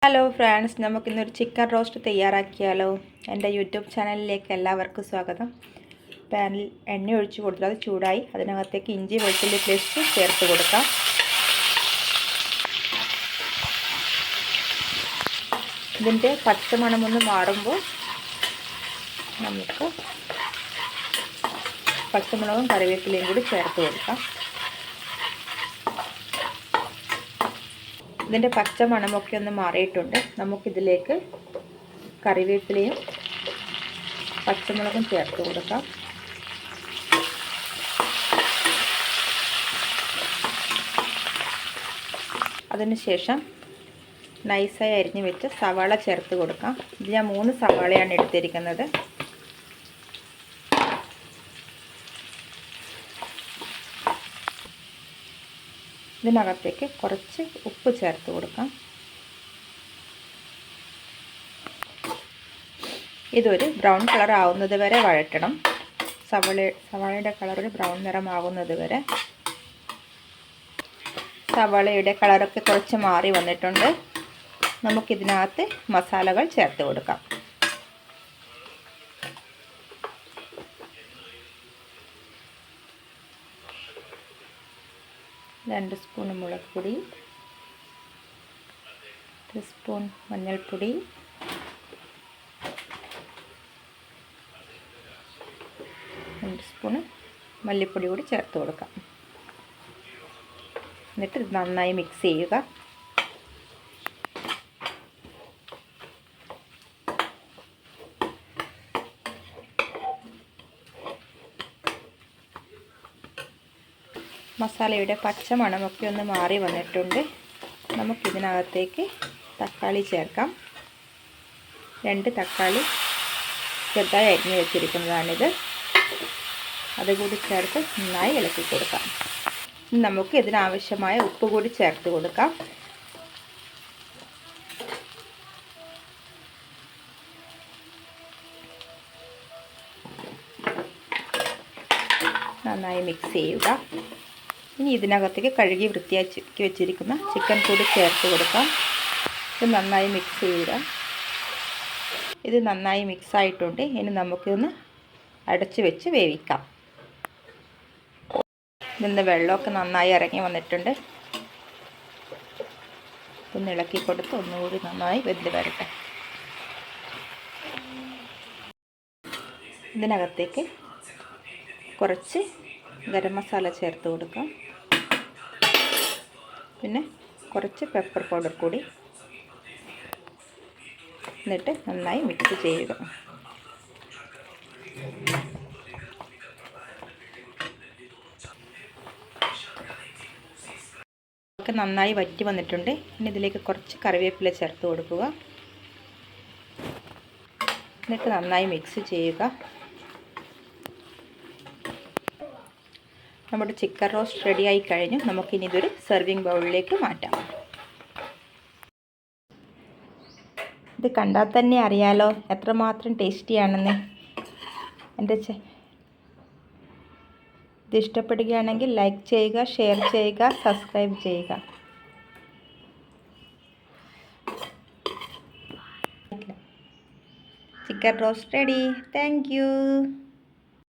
Hello friends, നമുക്കിന്നൊരു chicken roast തയ്യാറാക്കിയാലോ. എൻ്റെ യൂട്യൂബ് ചാനലിലേക്ക് എല്ലാവർക്കും സ്വാഗതം. പാനിൽ എണ്ണ ഒഴിച്ച് കൊടുത്താൽ അത് ചൂടായി അതിനകത്തേക്ക് ഇഞ്ചി വെളുത്തുള്ളി പേസ്റ്റ് ചേർത്ത് കൊടുക്കാം. ഇതിൻ്റെ പച്ചമണമൊന്ന് മാറുമ്പോൾ നമുക്ക് പച്ചമുളകും കറിവേപ്പിലയും കൂടി ചേർത്ത് കൊടുക്കാം. ഇതിൻ്റെ പച്ച മണമൊക്കെ ഒന്ന് മാറിയിട്ടുണ്ട്. നമുക്കിതിലേക്ക് കറിവേപ്പിലയും പച്ചമുളകും ചേർത്ത് കൊടുക്കാം. അതിനുശേഷം നൈസായി അരിഞ്ഞ് വെച്ച് സവാള ചേർത്ത് കൊടുക്കാം. ഇത് ഞാൻ 3 സവാളയാണ് എടുത്തിരിക്കുന്നത്. ഇതിനകത്തേക്ക് കുറച്ച് ഉപ്പ് ചേർത്ത് കൊടുക്കാം. ഇതൊരു ബ്രൗൺ കളർ ആവുന്നത് വരെ വഴറ്റണം. സവാളയുടെ കളർ ഒരു ബ്രൗൺ നിറമാകുന്നത് വരെ. സവാളയുടെ കളറൊക്കെ കുറച്ച് മാറി വന്നിട്ടുണ്ട്. നമുക്കിതിനകത്ത് മസാലകൾ ചേർത്ത് കൊടുക്കാം. 2 സ്പൂൺ മുളക് പൊടി, 1 സ്പൂൺ മഞ്ഞൾപ്പൊടി, 2 സ്പൂൺ മല്ലിപ്പൊടി കൂടി ചേർത്ത് കൊടുക്കാം. എന്നിട്ട് ഇത് നന്നായി മിക്സ് ചെയ്യുക. മസാലയുടെ പച്ച മണമൊക്കെ ഒന്ന് മാറി വന്നിട്ടുണ്ട്. നമുക്കിതിനകത്തേക്ക് തക്കാളി ചേർക്കാം. 2 തക്കാളി ചെറുതായി അരിഞ്ഞ് വെച്ചിരിക്കുന്നതാണിത്. അതുകൂടി ചേർത്ത് നന്നായി ഇളക്കി കൊടുക്കാം. നമുക്ക് ഇതിനാവശ്യമായ ഉപ്പ് കൂടി ചേർത്ത് കൊടുക്കാം. നന്നായി മിക്സ് ചെയ്യുക. ഇനി ഇതിനകത്തേക്ക് കഴുകി വൃത്തിയാക്കി വെച്ചിരിക്കുന്ന ചിക്കൻ കൂടി ചേർത്ത് കൊടുക്കാം. ഇത് നന്നായി മിക്സ് ചെയ്യുക. ഇത് നന്നായി മിക്സ് ആയിട്ടുണ്ട്. ഇനി നമുക്കൊന്ന് അടച്ച് വെച്ച് വേവിക്കാം. ഇതിൻ്റെ വെള്ളമൊക്കെ നന്നായി ഇറങ്ങി വന്നിട്ടുണ്ട്. ഒന്ന് ഇളക്കി കൊടുത്ത് ഒന്നുകൂടി നന്നായി വെന്ത് വരട്ടെ. ഇതിനകത്തേക്ക് കുറച്ച് ഗരം മസാല ചേർത്ത് കൊടുക്കാം. പിന്നെ കുറച്ച് പെപ്പർ പൗഡർ കൂടി. എന്നിട്ട് നന്നായി മിക്സ് ചെയ്യുക. ഒക്കെ നന്നായി വറ്റി വന്നിട്ടുണ്ട്. ഇനി ഇതിലേക്ക് കുറച്ച് കറിവേപ്പില ചേർത്ത് കൊടുക്കുക. എന്നിട്ട് നന്നായി മിക്സ് ചെയ്യുക. നമ്മുടെ ചിക്കൻ റോസ്റ്റ് റെഡിയായി കഴിഞ്ഞു. നമുക്കിനി ഇതൊരു സെർവിങ് ബൗളിലേക്ക് മാറ്റാം. ഇത് കണ്ടാൽ തന്നെ അറിയാലോ എത്രമാത്രം ടേസ്റ്റിയാണെന്ന്. ഇത് ഇഷ്ടപ്പെടുകയാണെങ്കിൽ ലൈക്ക് ചെയ്യുക, ഷെയർ ചെയ്യുക, സബ്സ്ക്രൈബ് ചെയ്യുക. Chicken roast ready. Thank you.